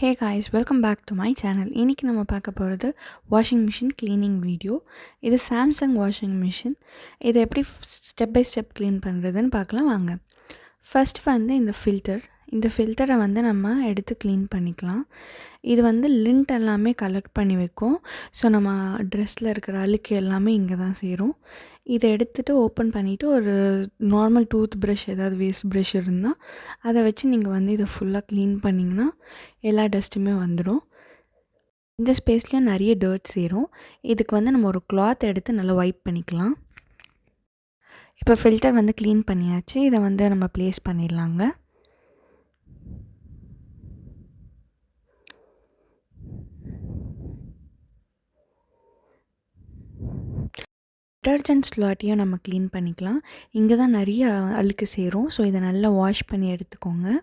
Hey guys, welcome back to my channel. இன்னைக்கு நம்ம பார்க்க போகிறது வாஷிங் மிஷின் க்ளீனிங் வீடியோ. இது சாம்சங் வாஷிங் மிஷின். இதை எப்படி ஸ்டெப் பை ஸ்டெப் க்ளீன் பண்ணுறதுன்னு பார்க்கலாம் வாங்க. ஃபர்ஸ்ட் வந்து இந்த ஃபில்டரை வந்து நம்ம எடுத்து க்ளீன் பண்ணிக்கலாம். இது வந்து லிண்ட் எல்லாமே கலெக்ட் பண்ணி வைக்கும். ஸோ நம்ம ட்ரெஸ்ஸில் இருக்கிற அழுக்கு எல்லாமே இங்கே தான் சேரும். இதை எடுத்துகிட்டு ஓப்பன் பண்ணிவிட்டு ஒரு நார்மல் டூத் ப்ரஷ் ஏதாவது வேஸ்ட் ப்ரஷ் இருந்தால் அதை வச்சு நீங்கள் வந்து இதை ஃபுல்லாக க்ளீன் பண்ணிங்கன்னா எல்லா டஸ்ட்டுமே வந்துடும். இந்த ஸ்பேஸ்லேயும் நிறைய டர்ட் சேரும். இதுக்கு வந்து நம்ம ஒரு கிளாத் எடுத்து நல்லா வைப் பண்ணிக்கலாம். இப்போ ஃபில்டர் வந்து க்ளீன் பண்ணியாச்சு. இதை வந்து நம்ம ப்ளேஸ் பண்ணிடலாங்க. டிட்டர்ஜென்ட் ஸ்லாட்டையும் நம்ம க்ளீன் பண்ணிக்கலாம். இங்கே தான் நிறைய அழுக்கு சேரும். ஸோ இதை நல்லா வாஷ் பண்ணி எடுத்துக்கோங்க.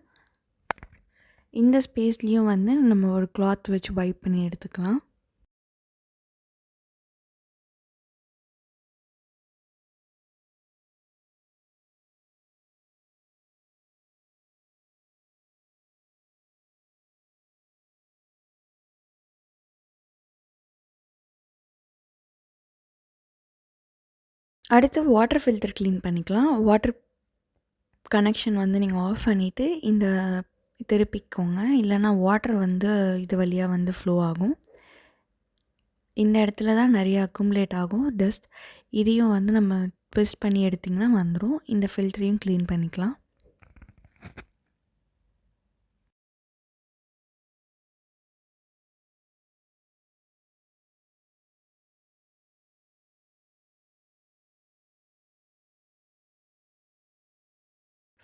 இந்த ஸ்பேஸ்லேயும் வந்து நம்ம ஒரு கிளாத் வச்சு வைப் பண்ணி எடுத்துக்கலாம். அடுத்து வாட்டர் ஃபில்டர் க்ளீன் பண்ணிக்கலாம். வாட்டர் கனெக்ஷன் வந்து நீங்கள் ஆஃப் பண்ணிவிட்டு இந்த திருப்பிக்கோங்க. இல்லைனா வாட்டர் வந்து இது வழியாக வந்து ஃப்ளோ ஆகும். இந்த இடத்துல தான் நிறைய அக்குமுலேட் ஆகும் டஸ்ட். இதையும் வந்து நம்ம ட்விஸ்ட் பண்ணி எடுத்திங்கன்னா வந்துடும். இந்த ஃபில்டரையும் க்ளீன் பண்ணிக்கலாம்.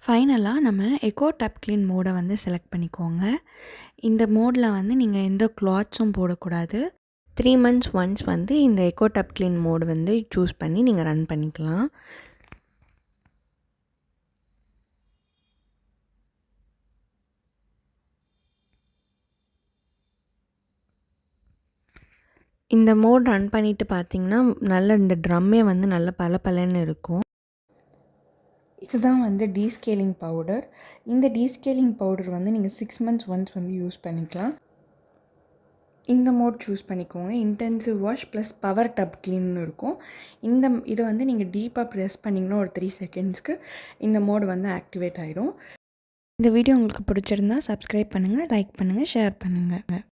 ஃபைனலாக நம்ம எக்கோ டப் க்ளீன் மோடை வந்து செலக்ட் பண்ணிக்கோங்க. இந்த மோடில் வந்து நீங்கள் எந்த கிளாத்ஸும் போடக்கூடாது. 3 months ஒன்ஸ் வந்து இந்த எக்கோ டப் க்ளீன் மோடு வந்து சூஸ் பண்ணி நீங்கள் ரன் பண்ணிக்கலாம். இந்த மோட் ரன் பண்ணிவிட்டு பார்த்தீங்கன்னா நல்ல இந்த ட்ரம்மே வந்து நல்ல பளபளன்னு இருக்கும். இதுதான் வந்து டீஸ்கேலிங் பவுடர். இந்த டீஸ்கேலிங் பவுடர் வந்து நீங்கள் 6 months ஒன்ஸ் வந்து யூஸ் பண்ணிக்கலாம். இந்த மோட் சூஸ் பண்ணிக்கோங்க. Intensive wash plus power tub க்ளீன்னு இருக்கும். இதை வந்து நீங்கள் டீப்பாக ப்ரெஸ் பண்ணிங்கன்னா ஒரு 3 secondsக்கு இந்த மோடு வந்து ஆக்டிவேட் ஆகிடும். இந்த வீடியோ உங்களுக்கு பிடிச்சிருந்தா சப்ஸ்கிரைப் பண்ணுங்கள், லைக் பண்ணுங்கள், ஷேர் பண்ணுங்கள்.